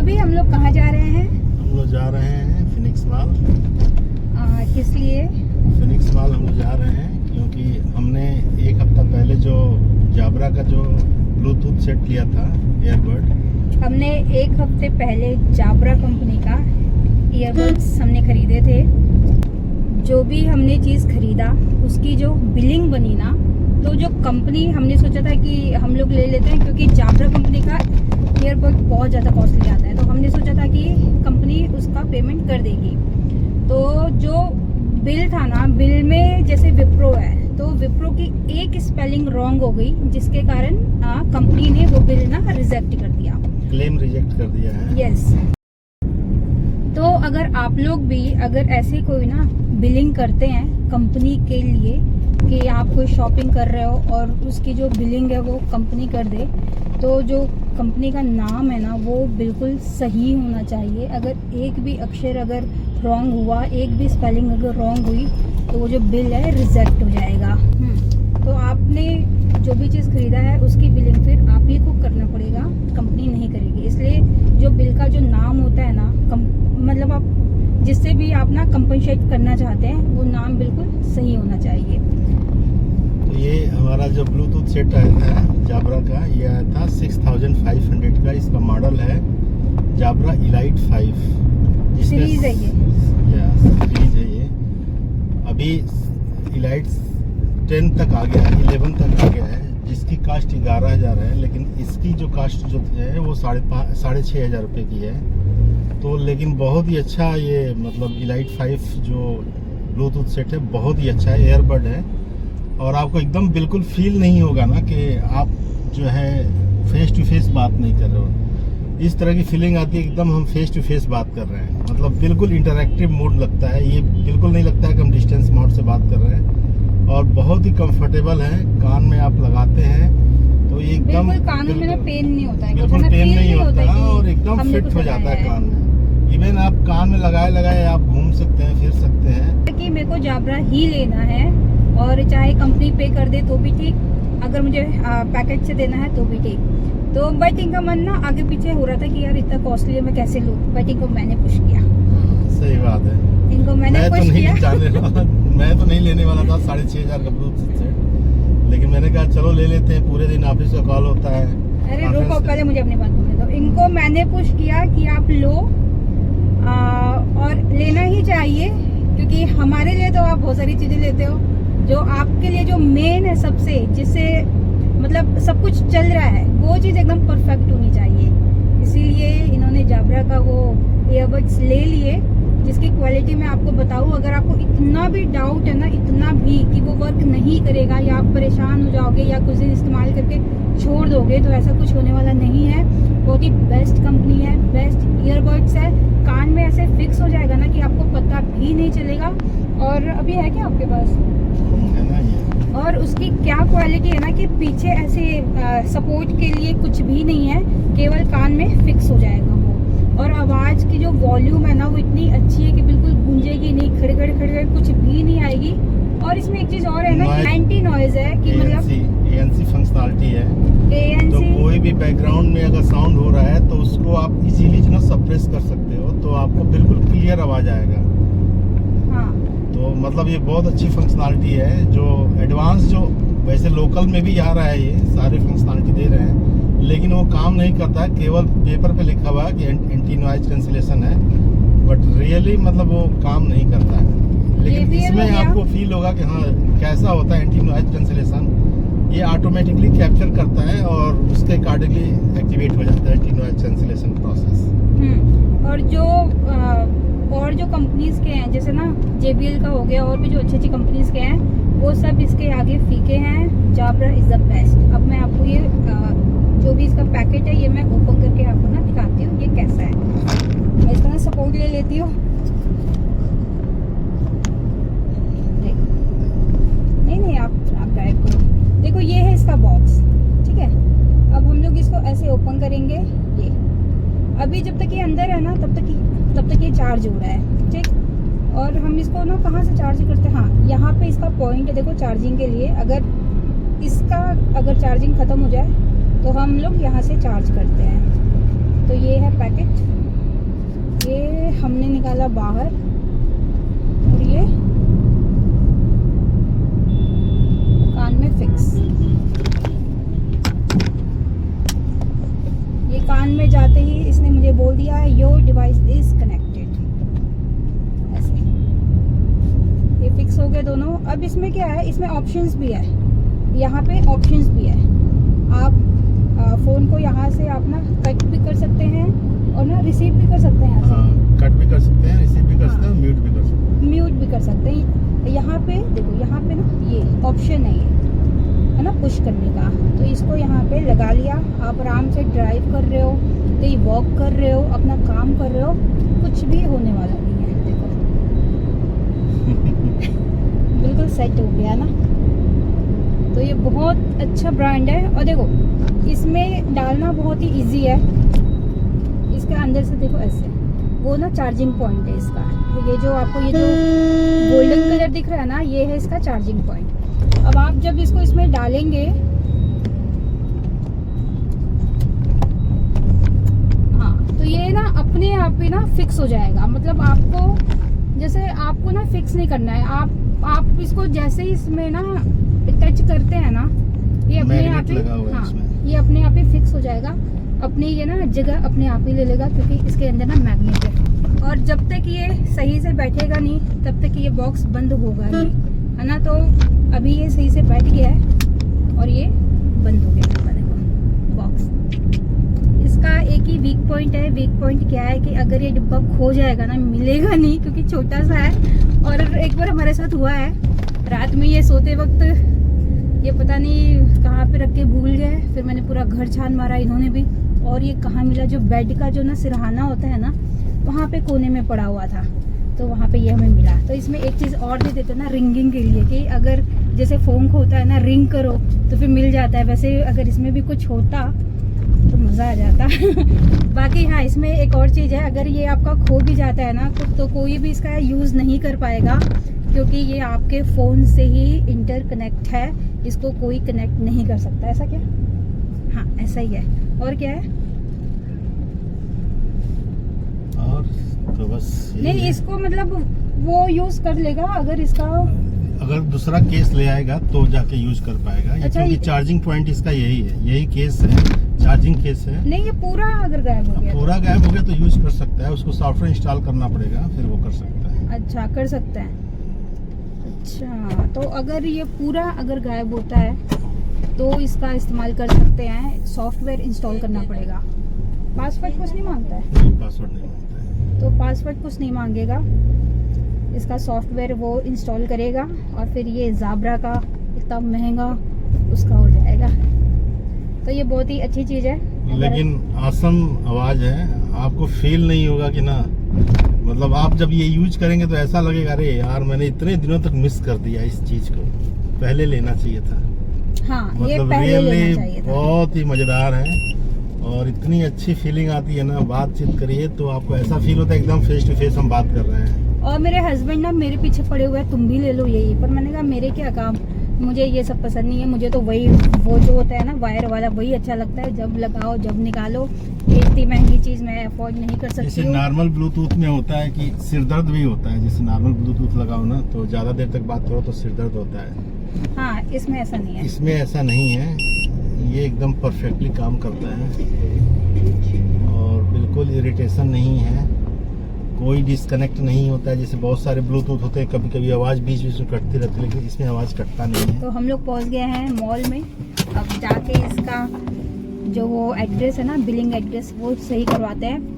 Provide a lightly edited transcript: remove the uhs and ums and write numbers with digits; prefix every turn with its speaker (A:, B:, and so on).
A: अभी हम लोग कहाँ जा रहे हैं?
B: हम लोग जा रहे हैं फिनिक्स मॉल।
A: किस लिए?
B: फिनिक्स मॉल हम लोग जा रहे हैं क्योंकि हमने एक हफ्ता पहले जो जाबरा का जो ब्लूटूथ सेट लिया था ईयरबड,
A: हमने एक हफ्ते पहले जाबरा कंपनी का ईयरबड्स हमने खरीदे थे। जो भी हमने चीज़ खरीदा उसकी जो बिलिंग बनी ना, तो जो कंपनी हमने सोचा था कि हम लोग ले लेते हैं क्योंकि जाबरा कंपनी का ईयरबड बहुत ज़्यादा कॉस्टली आता है, तो हमने सोचा था कि कंपनी उसका पेमेंट कर देगी। तो जो बिल था ना, बिल में जैसे विप्रो है तो विप्रो की एक स्पेलिंग रॉन्ग हो गई, जिसके कारण कंपनी ने वो बिल ना रिजेक्ट कर दिया,
B: क्लेम रिजेक्ट कर दिया है।
A: यस। तो अगर आप लोग भी अगर ऐसे कोई ना बिलिंग करते हैं कंपनी के लिए कि आप कोई शॉपिंग कर रहे हो और उसकी जो बिलिंग है वो कंपनी कर दे, तो जो कंपनी का नाम है ना वो बिल्कुल सही होना चाहिए। अगर एक भी अक्षर अगर रॉन्ग हुआ, एक भी स्पेलिंग अगर रॉन्ग हुई, तो वो जो बिल है रिजेक्ट हो जाएगा। तो आपने जो भी चीज़ खरीदा है उसकी बिलिंग फिर आप ही को करना पड़ेगा, कंपनी नहीं करेगी। इसलिए जो बिल का जो नाम होता है ना, मतलब आप जिससे भी आप ना कंपनसेट करना चाहते हैं वो नाम बिल्कुल सही होना चाहिए।
B: तो ये हमारा जो ब्लूटूथ सेट आया था जाबरा का, ये आया था 6500 का। इसका मॉडल है जाबरा इलाइट 5।
A: सीरीज है ये,
B: सीरीज है ये। अभी इलाइट 10 तक आ गया है, 11 तक आ गया है, जिसकी कास्ट 11,000 है, लेकिन इसकी जो कास्ट जो है वो 6,500 रुपये की है। तो लेकिन बहुत ही अच्छा ये मतलब इलाइट 5 जो ब्लूटूथ सेट है बहुत ही अच्छा है, एयरबड है, और आपको एकदम बिल्कुल फील नहीं होगा ना कि आप जो है फेस टू फेस बात नहीं कर रहे हो। इस तरह की फीलिंग आती है एकदम हम फेस टू फेस बात कर रहे हैं, मतलब बिल्कुल इंटरैक्टिव मोड लगता है। ये बिल्कुल नहीं लगता है कि हम डिस्टेंस मोड से बात कर रहे हैं, और बहुत ही कंफर्टेबल है। कान में आप लगाते हैं तो ये एकदम
A: कानों में ना पेन नहीं होता है,
B: बिल्कुल पेन नहीं होता है, और एकदम फिट हो जाता है कान में। इवन आप कान में लगाए आप घूम सकते हैं, फिर सकते हैं।
A: कि मेरे को जाबरा ही लेना है, और चाहे कंपनी पे कर दे तो भी ठीक, अगर मुझे पैकेज से देना है तो भी ठीक। तो बट इनका मन ना आगे पीछे हो रहा था कि यार इतना कॉस्टली है मैं कैसे लूँ, बट इनको मैंने पुश किया।
B: सही बात है,
A: इनको मैंने पुश किया।
B: मैं तो नहीं लेने वाला था 6,500 का ब्लूटूथ सेट, लेकिन मैंने कहा चलो ले लेते हैं, पूरे दिन ऑफिस का कॉल होता है।
A: अरे रुको, पहले मुझे अपनी बात बोलने दो। इनको मैंने पुश किया कि आप लो, और लेना ही चाहिए, क्योंकि हमारे लिए तो आप बहुत सारी चीजें लेते हो, जो आपके लिए जो मेन है सबसे, जिससे मतलब सब कुछ चल रहा है, वो चीज़ एकदम परफेक्ट होनी चाहिए। इसीलिए इन्होंने जाबरा का वो ईयरबड्स ले लिए, जिसकी क्वालिटी मैं आपको बताऊँ, अगर आपको इतना भी डाउट है ना, इतना भी कि वो वर्क नहीं करेगा या आप परेशान हो जाओगे या कुछ दिन इस्तेमाल करके छोड़ दोगे, तो ऐसा कुछ होने वाला नहीं है। बहुत ही बेस्ट कंपनी है, बेस्ट ईयरबड्स है, कान में ऐसे फिक्स हो जाएगा ना कि आपको पता भी नहीं चलेगा। और अभी है क्या आपके पास?
B: है ना ये।
A: और उसकी क्या क्वालिटी है ना कि पीछे ऐसे सपोर्ट के लिए कुछ भी नहीं है, केवल कान में फिक्स हो जाएगा वो। और आवाज़ की जो वॉल्यूम है ना वो इतनी अच्छी है कि बिल्कुल गूंजेगी नहीं, खड़े खड़े कुछ भी नहीं आएगी। और इसमें एक चीज़ और है ना, एंटी नॉइज है कि मतलब
B: ANC फंक्शनलिटी है।
A: ANC,
B: तो कोई भी बैकग्राउंड में अगर साउंड हो रहा है तो उसको आप इजीली जो ना सप्रेस कर सकते हो, तो आपको बिल्कुल क्लियर आवाज़ आएगा।
A: हाँ,
B: तो मतलब ये बहुत अच्छी फंक्शनलिटी है, जो एडवांस जो वैसे लोकल में भी आ रहा है, ये सारे फंक्शनलिटी दे रहे हैं, लेकिन वो काम नहीं करता है। केवल पेपर पे लिखा हुआ है कि एंटी नॉइज कैंसिलेशन है, बट रियली मतलब वो काम नहीं करता है। लेकिन इसमें आपको फील होगा कि हाँ कैसा होता है एंटी नॉइज कैंसिलेशन। ये ऑटोमेटिकली कैप्चर करता है और उसके अकॉर्डिंगली एक्टिवेट हो जाता है एंटी नॉइज कैंसिलेशन प्रोसेस।
A: और जो कंपनीज के हैं, जैसे ना JBL का हो गया, और भी जो अच्छी अच्छी कंपनीज के हैं, वो सब इसके आगे फीके हैं। जाबरा इज़ द बेस्ट। अब मैं आपको ये जो भी इसका पैकेट है, ये मैं ओपन करके आपको ना दिखाती हूँ ये कैसा है। मैं इसका ना सपोर्ट ले लेती हूँ। नहीं आप ड्राइव करो। देखो ये है इसका बॉक्स, ठीक है। अब हम लोग इसको ऐसे ओपन करेंगे। ये अभी जब तक ये अंदर है ना तब तक ये चार्ज हो रहा है, ठीक। और हम इसको ना कहाँ से चार्ज करते हैं, हाँ यहाँ पे इसका पॉइंट है, देखो चार्जिंग के लिए। अगर चार्जिंग ख़त्म हो जाए तो हम लोग यहाँ से चार्ज करते हैं। तो ये है पैकेट। हमने निकाला बाहर और ये कान में फिक्स। ये कान में जाते ही इसने मुझे बोल दिया योर डिवाइस इज कनेक्टेड। ऐसे ये फिक्स हो गए दोनों। अब इसमें क्या है, इसमें ऑप्शंस भी है, यहाँ पे ऑप्शंस भी है। आप फ़ोन को यहाँ से आप ना कट भी कर सकते हैं और ना रिसीव भी कर सकते हैं।
B: कट भी कर सकते हैं, रिसीव भी कर सकते हैं, म्यूट भी कर सकते हैं।
A: म्यूट भी कर सकते हैं। यहाँ पे देखो, यहाँ पे ना ये ऑप्शन है ना पुश करने का। तो इसको यहाँ पे लगा लिया। आप आराम से ड्राइव कर रहे हो, कहीं वॉक कर रहे हो, अपना काम कर रहे हो, कुछ भी होने वाला नहीं है। देखो बिल्कुल सेट हो गया ना। तो ये बहुत अच्छा ब्रांड है। और देखो इसमें डालना बहुत ही इजी है। इसके अंदर से देखो ऐसे वो ना चार्जिंग पॉइंट है इसका। तो ये जो आपको ये जो गोल्डन कलर दिख रहा है ना, ये है इसका चार्जिंग पॉइंट। अब आप जब इसको इसमें डालेंगे, हाँ, तो ये ना अपने आप ही ना फिक्स हो जाएगा। मतलब आपको जैसे आपको ना फिक्स नहीं करना है। आप इसको जैसे ही इसमें ना टच करते हैं ना, ये अपने आप ही, हाँ, ये अपने आप ही फिक्स हो जाएगा। अपनी ये ना जगह अपने आप ही ले लेगा, क्योंकि इसके अंदर ना मैग्नेट है। और जब तक ये सही से बैठेगा नहीं, तब तक ये बॉक्स बंद होगा नहीं, है ना। तो अभी ये सही से बैठ गया है और ये बंद हो गया है, देखो बॉक्स। इसका एक ही वीक पॉइंट है। वीक पॉइंट क्या है कि अगर ये डिब्बा खो जाएगा ना, मिलेगा नहीं, क्योंकि छोटा सा है। और एक बार हमारे साथ हुआ है, रात में ये सोते वक्त ये पता नहीं कहाँ पे रख के भूल गए। फिर मैंने पूरा घर छान मारा, इन्होंने भी। और ये कहाँ मिला, जो बेड का जो ना सिरहाना होता है ना, वहाँ पे कोने में पड़ा हुआ था। तो वहाँ पे ये हमें मिला। तो इसमें एक चीज़ और दे देते हैं ना रिंगिंग के लिए, कि अगर जैसे फ़ोन होता है ना, रिंग करो तो फिर मिल जाता है। वैसे अगर इसमें भी कुछ होता तो मज़ा आ जाता। बाकी हाँ, इसमें एक और चीज़ है, अगर ये आपका खो भी जाता है ना, तो कोई भी इसका यूज़ नहीं कर पाएगा, क्योंकि ये आपके फ़ोन से ही इंटरकनेक्ट है। इसको कोई कनेक्ट नहीं कर सकता। ऐसा क्या? हाँ, ऐसा ही है। और क्या है?
B: और तो बस
A: नहीं, इसको मतलब वो यूज़ कर लेगा अगर इसका,
B: अगर दूसरा केस ले आएगा तो जाके यूज कर पाएगा।
A: अच्छा,
B: क्योंकि चार्जिंग पॉइंट इसका यही है, यही केस है, चार्जिंग केस है।
A: नहीं, ये पूरा अगर गायब हो गया,
B: पूरा गायब हो गया तो यूज कर सकता है। उसको सॉफ्टवेयर इंस्टॉल करना पड़ेगा, फिर वो कर सकता है।
A: अच्छा, कर सकता है। अच्छा, तो अगर ये पूरा अगर गायब होता है तो इसका इस्तेमाल कर सकते हैं। सॉफ्टवेयर इंस्टॉल करना पड़ेगा। पासवर्ड कुछ नहीं मांगता है?
B: नहीं, पासवर्ड नहीं मांगता है।
A: तो पासवर्ड कुछ नहीं मांगेगा। इसका सॉफ्टवेयर वो इंस्टॉल करेगा और फिर ये ज़ाब्रा का इतना महंगा उसका हो जाएगा। तो ये बहुत ही अच्छी चीज़ है।
B: लेकिन आसम आवाज़ है, आपको फील नहीं होगा कि ना, मतलब आप जब ये यूज करेंगे तो ऐसा लगेगा अरे यार मैंने इतने दिनों तक मिस कर दिया इस चीज़ को, पहले लेना चाहिए था।
A: हाँ, ये
B: मतलब
A: पहले लेना चाहिए था।
B: बहुत ही मज़ेदार है और इतनी अच्छी फीलिंग आती है ना, बातचीत करिए तो आपको ऐसा फील होता है एकदम फेस टू फेस हम बात कर रहे हैं।
A: और मेरे हस्बैंड ना मेरे पीछे पड़े हुए हैं, तुम भी ले लो यही। पर मैंने कहा मेरे क्या काम, मुझे ये सब पसंद नहीं है। मुझे तो वही, वो जो होता है ना वायर वाला, वही अच्छा लगता है। जब लगाओ जब निकालो। इतनी महंगी चीज़ मैं अफोर्ड नहीं कर सकती
B: जैसे
A: हूँ।
B: नॉर्मल ब्लूटूथ में होता है कि सिरदर्द भी होता है। जैसे नॉर्मल ब्लूटूथ लगाओ ना तो ज़्यादा देर तक बात करो तो सिरदर्द होता है।
A: हाँ, इसमें ऐसा नहीं है।
B: इसमें ऐसा नहीं है, ये एकदम परफेक्टली काम करता है और बिल्कुल इरिटेशन नहीं है, कोई डिस्कनेक्ट नहीं होता है। जैसे बहुत सारे ब्लूटूथ होते हैं, कभी कभी आवाज़ बीच बीच में कटती रहती है, लेकिन इसमें आवाज़ कटता नहीं है।
A: तो हम लोग पहुँच गए हैं मॉल में। अब जाके इसका जो वो एड्रेस है ना, बिलिंग एड्रेस, वो सही करवाते हैं।